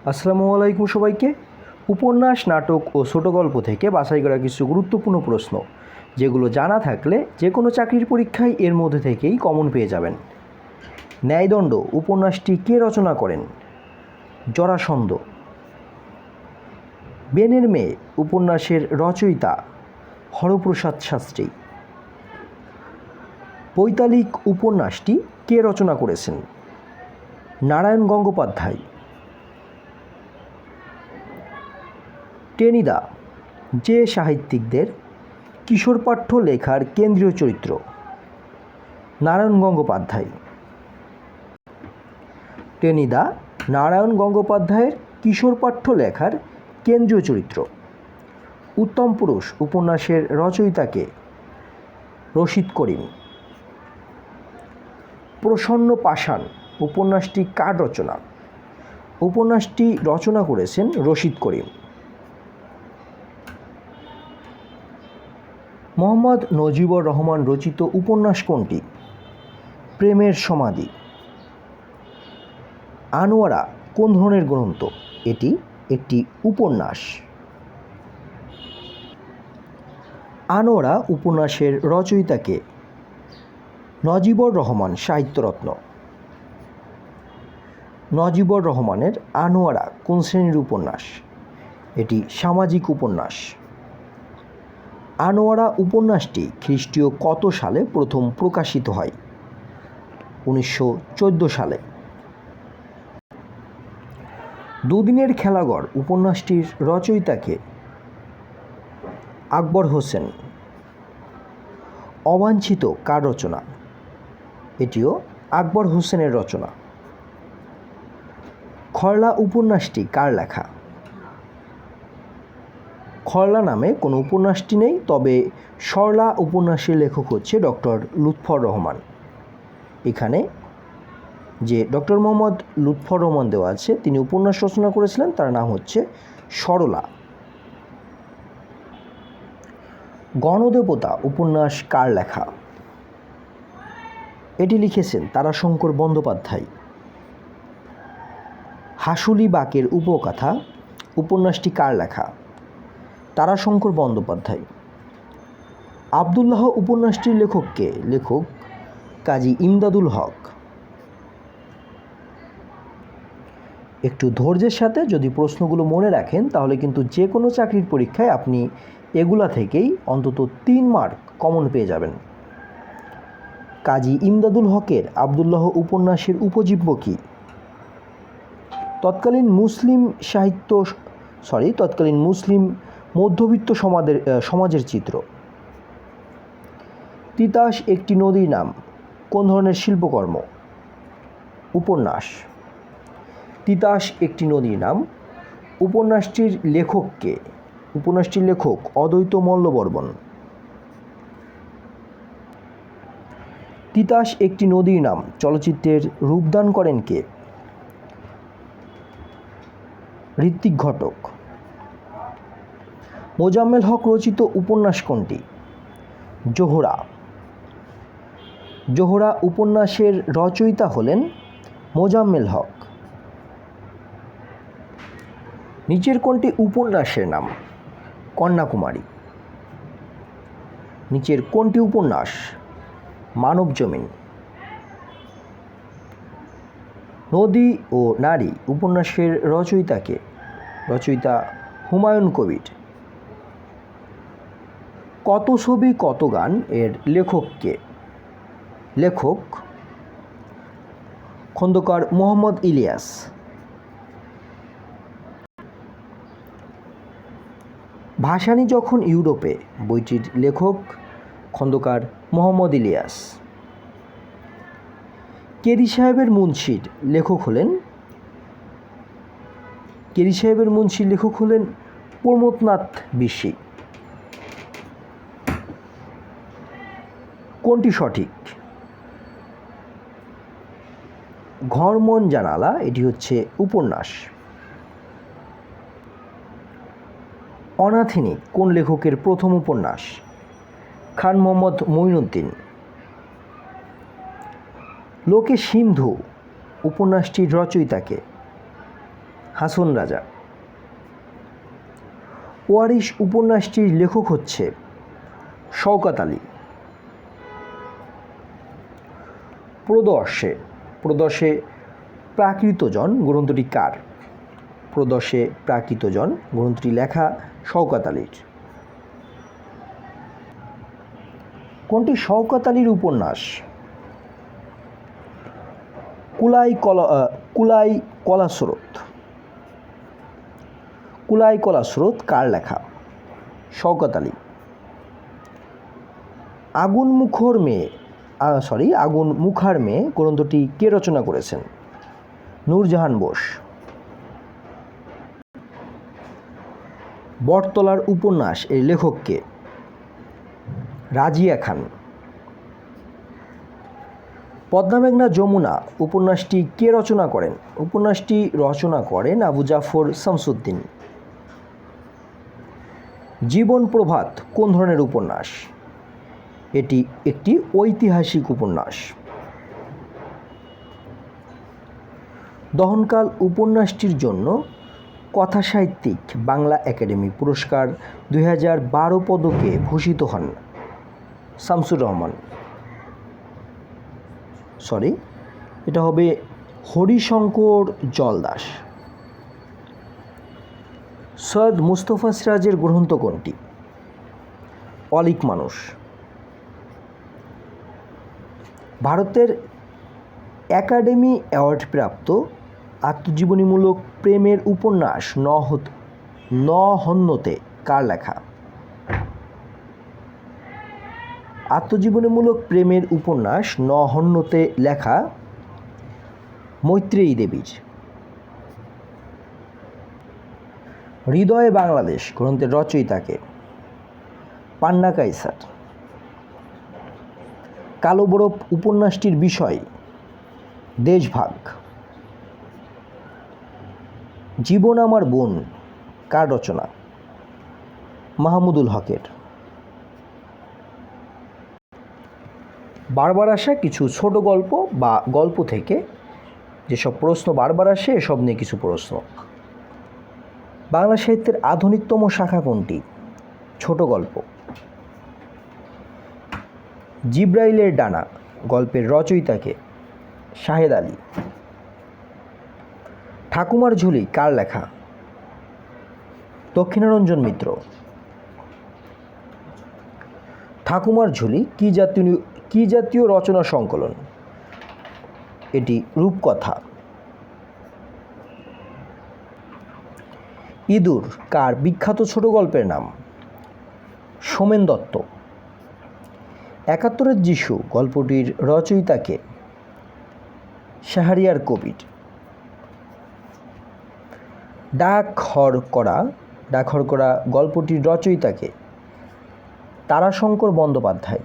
আসসালামু আলাইকুম সবাইকে। উপন্যাস, নাটক ও ছোট গল্প থেকে বাছাই করা কিছু গুরুত্বপূর্ণ প্রশ্ন, যেগুলো জানা থাকলে যে কোনো চাকরির পরীক্ষায় এর মধ্যে থেকেই কমন পেয়ে যাবেন। ন্যায়দণ্ড উপন্যাসটি কে রচনা করেন? জরাসন্ধ। বেনের মেয়ে উপন্যাসের রচয়িতা হরপ্রসাদ শাস্ত্রী। পৈতালিক উপন্যাসটি কে রচনা করেছেন? নারায়ণ গঙ্গোপাধ্যায়। টেনিদা যে সাহিত্যিকদের কিশোর পাঠ্য লেখার কেন্দ্রীয় চরিত্র? নারায়ণ গঙ্গোপাধ্যায়। টেনিদা নারায়ণ গঙ্গোপাধ্যায়ের কিশোর পাঠ্য লেখার কেন্দ্রীয় চরিত্র। উত্তম পুরুষ উপন্যাসের রচয়িতাকে? রশিদ করিম। প্রসন্ন পাষাণ উপন্যাসটি কার রচনা? উপন্যাসটি রচনা করেছেন রশিদ করিম। মোহাম্মদ নজিবুর রহমান রচিত উপন্যাস কোনটি? প্রেমের সমাধি। আনোয়ারা কোন ধরনের গ্রন্থ? এটি একটি উপন্যাস। আনোয়ারা উপন্যাসের রচয়িতাকে? নজিবুর রহমান সাহিত্যরত্ন। নজিবুর রহমানের আনোয়ারা কোন শ্রেণীর উপন্যাস? এটি সামাজিক উপন্যাস। আনোয়ারা উপন্যাসটি খ্রিস্টীয় কত সালে প্রথম প্রকাশিত হয়? 1914 সালে। দুদিনের খেলাঘর উপন্যাসটির রচয়িতাকে? আকবর হোসেন। অবাঞ্ছিত কার রচনা? এটিও আকবর হোসেনের রচনা। খরলা উপন্যাসটি কার লেখা? খরলা নামে কোনো উপন্যাসটি নেই, তবে সরলা উপন্যাসের লেখক হচ্ছে ডক্টর লুৎফর রহমান। এখানে যে ডক্টর মোহাম্মদ লুৎফর রহমান দেওয়া আছে, তিনি উপন্যাস রচনা করেছিলেন, তার নাম হচ্ছে সরলা। গণদেবতা উপন্যাস কার লেখা? এটি লিখেছেন তারাশঙ্কর বন্দ্যোপাধ্যায়। হাসুলি বাকের উপকথা উপন্যাসটি কার লেখা? তারাশঙ্কর বন্দ্যোপাধ্যায়। আবদুল্লাহ উপন্যাসটির লেখককে? লেখক কাজী ইমদাদুল হক। একটু ধৈর্যের সাথে যদি প্রশ্নগুলো মনে রাখেন, তাহলে কিন্তু যে কোনো চাকরির পরীক্ষায় আপনি এগুলা থেকেই অন্তত 3 মার্ক কমন পেয়ে যাবেন। কাজী ইমদাদুল হকের আবদুল্লাহ উপন্যাসের উপজীব্য কী? তৎকালীন মুসলিম মধ্যবিত্ত সমাজের চিত্র। তিতাস একটি নদীর নাম কোন ধরনের শিল্পকর্ম? উপন্যাস। তিতাস একটি নদীর নাম উপন্যাসটির লেখককে? উপন্যাসটির লেখক অদ্বৈত মল্লবর্মণ। তিতাস একটি নদীর নাম চলচ্চিত্রের রূপদান করেন কে? ঋত্বিক ঘটক। মোজাম্মেল হক রচিত উপন্যাস কোনটি? জোহরা। জোহরা উপন্যাসের রচয়িতা হলেন মোজাম্মেল হক। নিচের কোনটি উপন্যাসের নাম? কন্যাকুমারী। নিচের কোনটি উপন্যাস? মানবজমিন। নদী ও নারী উপন্যাসের রচয়িতাকে? রচয়িতা হুমায়ুন কবির। কত ছবি কত গান এর লেখককে? লেখক খন্দকার মোহাম্মদ ইলিয়াস। ভাসানী যখন ইউরোপে বইটির লেখক খন্দকার মোহাম্মদ ইলিয়াস। কেরি সাহেবের মুন্সির লেখক হলেন প্রমথনাথ বিশি। কোনটি সঠিক? ঘর মন জানালা এটি হচ্ছে উপন্যাস। অনাথিনী কোন লেখকের প্রথম উপন্যাস? খান মোহাম্মদ মঈনুদ্দিন। লোকে সিন্ধু উপন্যাসটির রচয়িতাকে? হাসন রাজা। ওয়ারিশ উপন্যাসটির লেখক হচ্ছে শওকত আলী। প্রদর্শে প্রদর্শে প্রাকৃতজন গ্রন্থটি কার? প্রদর্শে প্রাকৃতজন গ্রন্থটি লেখা শওকত আলীর। কোনটি শওকত আলীর উপন্যাস? কুলাই কলাস্রোত। কুলাই কলাস্রোত কার লেখা? শওকত আলী। আগুন মুখার মেয়ে গ্রন্থটি কে রচনা করেছেন? নূরজাহান বোস। বটতলার উপন্যাস এর লেখক কে? রাজিয়া খান। পদ্মা মেঘনা যমুনা উপন্যাসটি কে রচনা করেন? উপন্যাসটি রচনা করেন আবু জাফর শামসুদ্দিন। জীবন প্রভাত কোন ধরনের উপন্যাস? এটি একটি ঐতিহাসিক উপন্যাস। দহনকাল উপন্যাসটির জন্য কথাসাহিত্যিক বাংলা একাডেমি পুরস্কার 2012 পদকে ভূষিত হন শামসুর রহমান। এটা হবে হরিশঙ্কর জলদাস। সৈয়দ মুস্তফা সিরাজের গ্রন্থ কোনটি? অলীক মানুষ। ভারতের একাডেমি অ্যাওয়ার্ড প্রাপ্ত আত্মজীবনীমূলক প্রেমের উপন্যাস ন হন্যতে কার লেখা? আত্মজীবনীমূলক প্রেমের উপন্যাস ন হন্যতে লেখা মৈত্রেয়ী দেবীর। হৃদয়ে বাংলাদেশ গ্রন্থের রচয়িতাকে? পান্না কাইসার। কালো বরফ উপন্যাসটির বিষয়? দেশভাগ। জীবন আমার বোন কার রচনা? মাহমুদুল হকের। বারবার আসা কিছু ছোট গল্প বা গল্প থেকে যেসব প্রশ্ন বারবার আসে এসব নিয়ে কিছু প্রশ্ন। বাংলা সাহিত্যের আধুনিকতম শাখা কোনটি? ছোট গল্প। জিব্রাইলের ডানা গল্পের রচয়িতাকে? শাহেদ আলী। ঠাকুমার ঝুলি কার লেখা? দক্ষিণারঞ্জন মিত্র। ঠাকুমার ঝুলি কি জাতীয় রচনা সংকলন? এটি রূপকথা। ইঁদুর কার বিখ্যাত ছোট গল্পের নাম? সোমেন দত্ত। ৭১-এর যিশু গল্পটির রচয়িতাকে? শাহরিয়ার কবির। ডাক হরকড়া গল্পটির রচয়িতাকে? তারাশঙ্কর বন্দ্যোপাধ্যায়।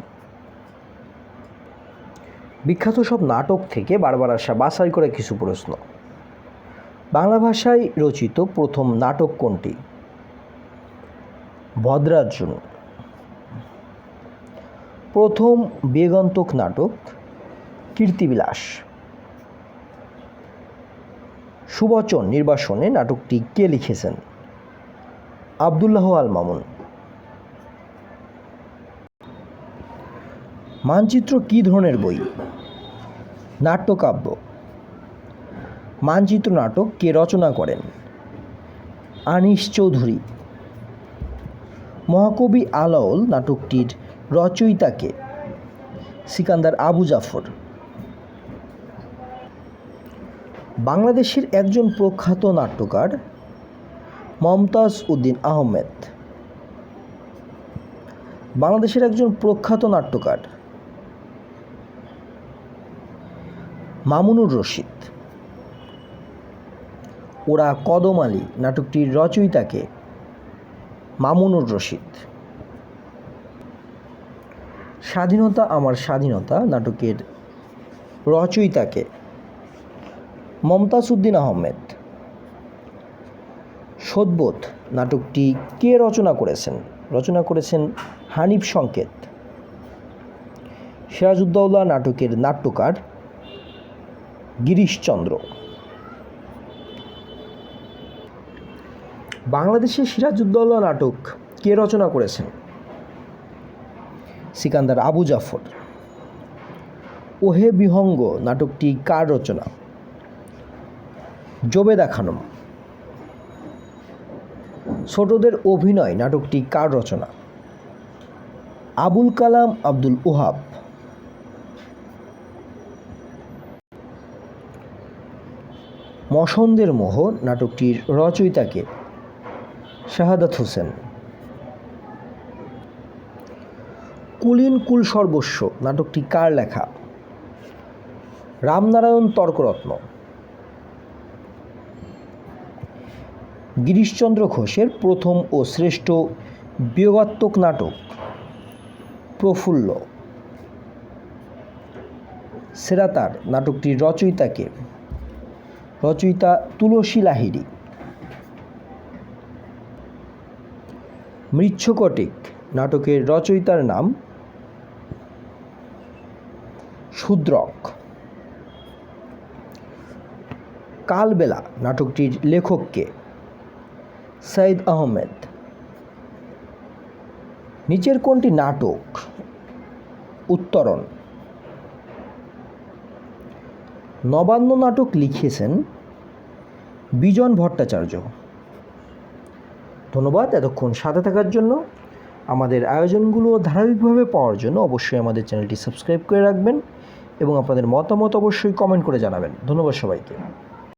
বিখ্যাত সব নাটক থেকে বারবার আসা বাছাই করে কিছু প্রশ্ন। বাংলা ভাষায় রচিত প্রথম নাটক কোনটি? ভদ্রার্জুন। প্রথম বেগন্তক নাটক? কীর্তিবিলাস। সুবচন নির্বাসনে নাটকটি কে লিখেছেন? আব্দুল্লাহ আল মামুন। মানচিত্র কী ধরনের বই? নাট্যকাব্য। মানচিত্র নাটক কে রচনা করেন? আনিস চৌধুরী। মহাকবি আলাওল নাটকটির রচয়িতাকে? সিকান্দার আবু জাফর। বাংলাদেশের একজন প্রখ্যাত নাট্যকার মমতাজ উদ্দিন আহমেদ। বাংলাদেশের একজন প্রখ্যাত নাট্যকার মামুনুর রশিদ। ওরা কদম আলী নাটকটির রচয়িতাকে? মামুনুর রশিদ। স্বাধীনতা আমার স্বাধীনতা নাটকের রচয়িতাকে? মমতাজ উদ্দিন আহমেদ। সদবোধ নাটকটি কে রচনা করেছেন? রচনা করেছেন হানিফ সংকেত। সিরাজউদ্দৌলা নাটকের নাট্যকার? গিরিশচন্দ্র। বাংলাদেশের সিরাজউদ্দৌলা নাটক কে রচনা করেছেন? সিকান্দার আবু জাফর। ওহে বিহঙ্গ নাটকটি কার রচনা? জোবেদা খানম। ছোটদের অভিনয় নাটকটি কার রচনা? আবুল কালাম আব্দুল ওহাব। মসন্দের মোহ নাটকটির রচয়িতা কে? শাহাদাত হোসেন। কুলীন কুল সর্বস্ব নাটকটি কার লেখা? রামনারায়ণ তর্করত্ন। গিরিশচন্দ্র ঘোষের প্রথম ও শ্রেষ্ঠ বিয়োগাত্মক নাটক? প্রফুল্ল। সেরাতার নাটকটির রচয়িতা কে? রচয়িতা তুলসী লাহিড়ী। মৃচ্ছকটিক নাটকের রচয়িতার নাম? শূদ্রক। কালবেলা নাটকটির লেখক কে? সাইদ আহমেদ। নিচের কোনটি নাটক? উত্তরণ। নবান্ন নাটক লিখেছেন বিজন ভট্টাচার্য। ধন্যবাদ এতক্ষণ সাথে থাকার জন্য। আমাদের আয়োজনগুলো ধারাবাহিকভাবে পাওয়ার জন্য অবশ্যই আমাদের চ্যানেলটি সাবস্ক্রাইব করে রাখবেন এবং আপনাদের মতামত অবশ্যই কমেন্ট করে জানাবেন। ধন্যবাদ সবাইকে।